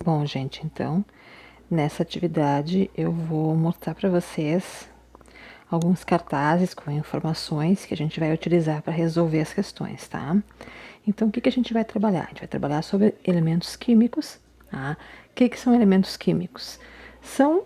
Bom, gente, então, nessa atividade eu vou mostrar para vocês alguns cartazes com informações que a gente vai utilizar para resolver as questões, tá? Então, o que a gente vai trabalhar? A gente vai trabalhar sobre elementos químicos, tá? O que são elementos químicos? São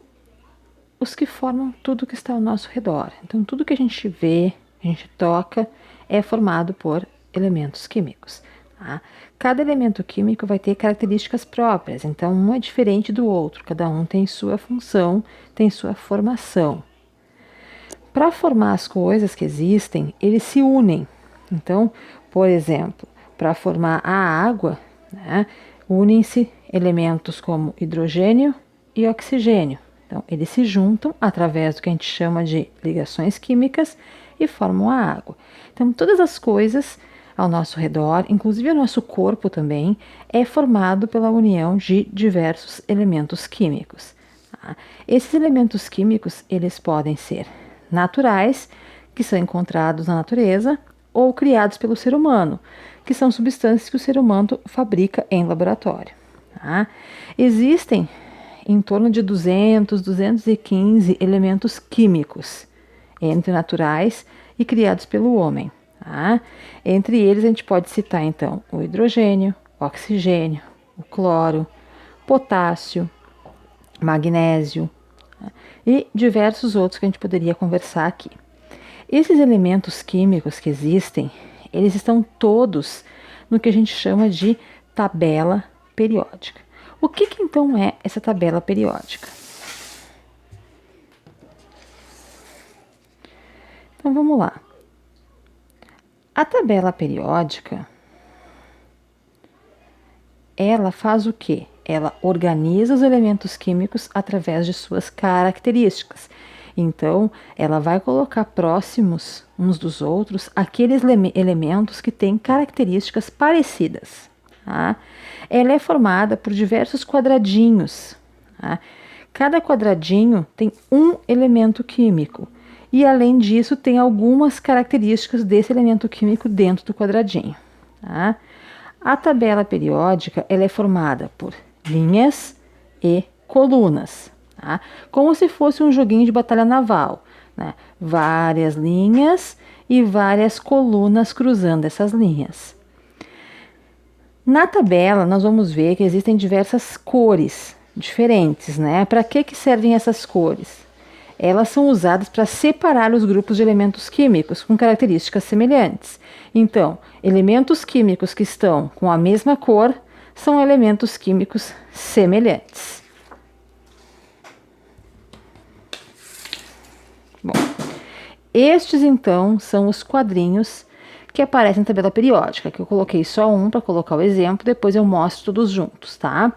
os que formam tudo que está ao nosso redor. Então, tudo que a gente vê, a gente toca, é formado por elementos químicos. Tá? Cada elemento químico vai ter características próprias, então um é diferente do outro, cada um tem sua função, tem sua formação. Para formar as coisas que existem, eles se unem. Então, por exemplo, para formar a água, né, unem-se elementos como hidrogênio e oxigênio. Então, eles se juntam através do que a gente chama de ligações químicas e formam a água. Então, todas as coisas ao nosso redor, inclusive o nosso corpo também, é formado pela união de diversos elementos químicos. Tá? Esses elementos químicos, eles podem ser naturais, que são encontrados na natureza, ou criados pelo ser humano, que são substâncias que o ser humano fabrica em laboratório. Tá? Existem em torno de 215 elementos químicos, entre naturais e criados pelo homem. Tá? Entre eles a gente pode citar então o hidrogênio, o oxigênio, o cloro, potássio, magnésio, tá? E diversos outros que a gente poderia conversar aqui. Esses elementos químicos que existem, eles estão todos no que a gente chama de tabela periódica. O que então é essa tabela periódica? Então vamos lá. A tabela periódica, ela faz o quê? Ela organiza os elementos químicos através de suas características. Então, ela vai colocar próximos uns dos outros aqueles elementos que têm características parecidas. Tá? Ela é formada por diversos quadradinhos. Tá? Cada quadradinho tem um elemento químico. E, além disso, tem algumas características desse elemento químico dentro do quadradinho. Tá? A tabela periódica ela é formada por linhas e colunas, tá? Como se fosse um joguinho de batalha naval, né? Várias linhas e várias colunas cruzando essas linhas. Na tabela, nós vamos ver que existem diversas cores diferentes, né? Para que servem essas cores? Elas são usadas para separar os grupos de elementos químicos com características semelhantes. Então, elementos químicos que estão com a mesma cor são elementos químicos semelhantes. Bom, estes então são os quadrinhos que aparecem na tabela periódica, que eu coloquei só um para colocar o exemplo, depois eu mostro todos juntos, tá?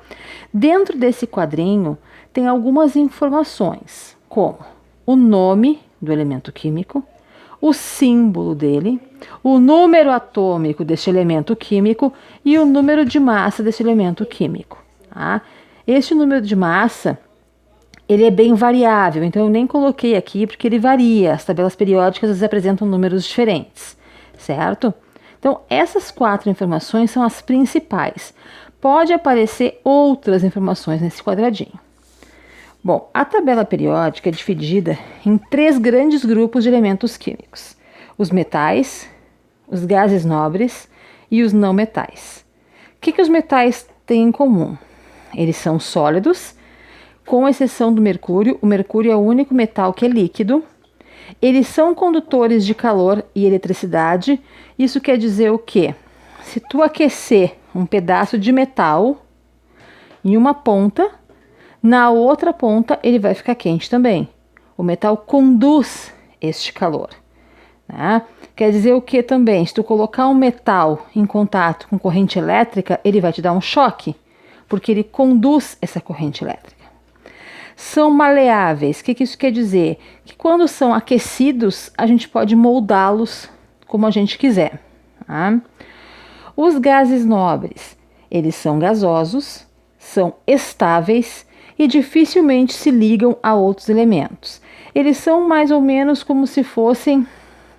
Dentro desse quadrinho tem algumas informações, como o nome do elemento químico, o símbolo dele, o número atômico deste elemento químico e o número de massa desse elemento químico. Tá? Este número de massa, ele é bem variável, então eu nem coloquei aqui porque ele varia. As tabelas periódicas às vezes apresentam números diferentes, certo? Então essas 4 informações são as principais. Pode aparecer outras informações nesse quadradinho. Bom, a tabela periódica é dividida em 3 grandes grupos de elementos químicos: os metais, os gases nobres e os não metais. O que os metais têm em comum? Eles são sólidos, com exceção do mercúrio. O mercúrio é o único metal que é líquido. Eles são condutores de calor e eletricidade. Isso quer dizer o quê? Se tu aquecer um pedaço de metal em uma ponta, na outra ponta ele vai ficar quente também. O metal conduz este calor. Né? Quer dizer o que também? Se tu colocar um metal em contato com corrente elétrica, ele vai te dar um choque, porque ele conduz essa corrente elétrica. São maleáveis. O que isso quer dizer? Que quando são aquecidos, a gente pode moldá-los como a gente quiser. Tá? Os gases nobres, eles são gasosos, são estáveis e dificilmente se ligam a outros elementos. Eles são mais ou menos como se fossem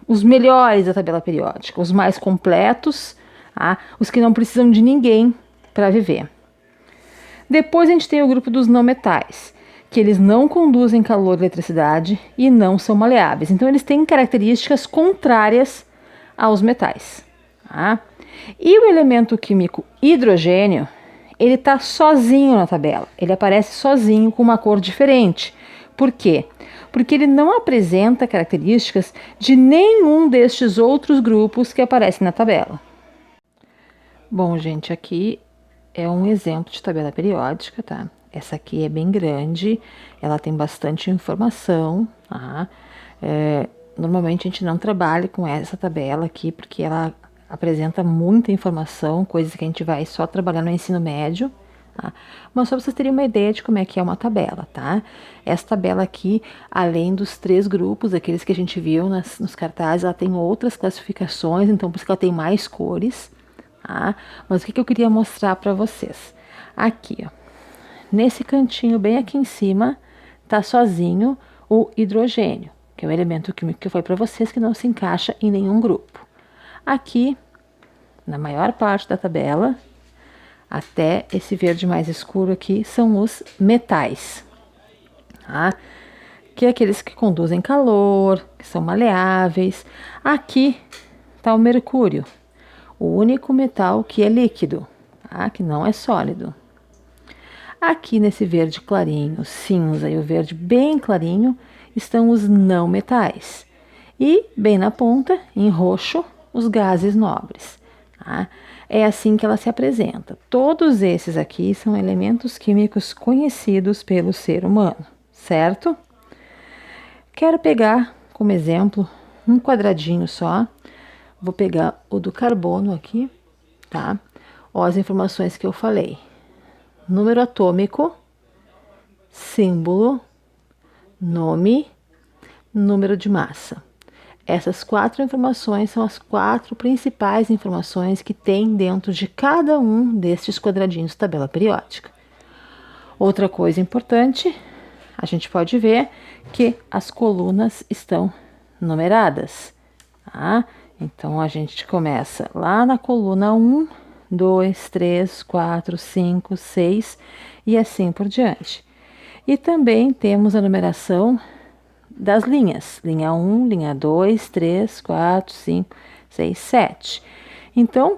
os melhores da tabela periódica, os mais completos, tá? Os que não precisam de ninguém para viver. Depois a gente tem o grupo dos não metais, que eles não conduzem calor e eletricidade e não são maleáveis. Então, eles têm características contrárias aos metais. Tá? E o elemento químico hidrogênio, ele está sozinho na tabela. Ele aparece sozinho com uma cor diferente. Por quê? Porque ele não apresenta características de nenhum destes outros grupos que aparecem na tabela. Bom, gente, aqui é um exemplo de tabela periódica, tá? Essa aqui é bem grande, ela tem bastante informação, tá? Normalmente a gente não trabalha com essa tabela aqui, porque ela apresenta muita informação, coisas que a gente vai só trabalhar no ensino médio, tá? Mas só para vocês terem uma ideia de como é que é uma tabela, tá? Essa tabela aqui, além dos 3 grupos, aqueles que a gente viu nos cartazes, ela tem outras classificações, então por isso que ela tem mais cores, tá? Mas o que eu queria mostrar para vocês? Aqui, ó, nesse cantinho bem aqui em cima, tá sozinho o hidrogênio, que é o elemento químico que foi para vocês que não se encaixa em nenhum grupo. Aqui, na maior parte da tabela, até esse verde mais escuro aqui, são os metais, tá? Que é aqueles que conduzem calor, que são maleáveis. Aqui tá o mercúrio, o único metal que é líquido, tá? Que não é sólido. Aqui nesse verde clarinho, cinza e o verde bem clarinho, estão os não metais. E bem na ponta, em roxo, os gases nobres. Tá? É assim que ela se apresenta. Todos esses aqui são elementos químicos conhecidos pelo ser humano, certo? Quero pegar como exemplo um quadradinho só. Vou pegar o do carbono aqui, tá? Ó, as informações que eu falei. Número atômico, símbolo, nome, número de massa. Essas 4 informações são as 4 principais informações que tem dentro de cada um destes quadradinhos de tabela periódica. Outra coisa importante, a gente pode ver que as colunas estão numeradas, tá? Então, a gente começa lá na coluna 1, 2, 3, 4, 5, 6 e assim por diante. E também temos a numeração das linhas, linha 1, linha 2, 3, 4, 5, 6, 7. Então,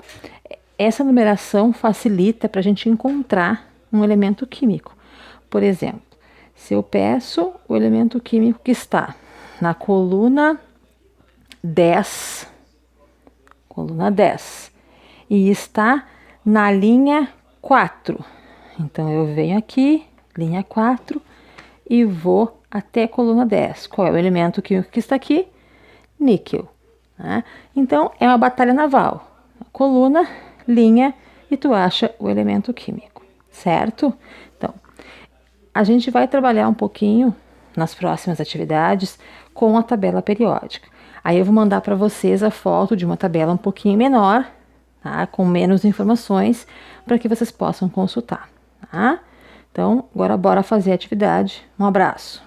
essa numeração facilita para a gente encontrar um elemento químico. Por exemplo, se eu peço o elemento químico que está na coluna 10, e está na linha 4. Então, eu venho aqui, linha 4, e vou até a coluna 10. Qual é o elemento químico que está aqui? Níquel. Né? Então, é uma batalha naval. Coluna, linha, e tu acha o elemento químico, certo? Então, a gente vai trabalhar um pouquinho nas próximas atividades com a tabela periódica. Aí eu vou mandar para vocês a foto de uma tabela um pouquinho menor, tá? Com menos informações, para que vocês possam consultar, tá? Então, agora bora fazer a atividade. Um abraço.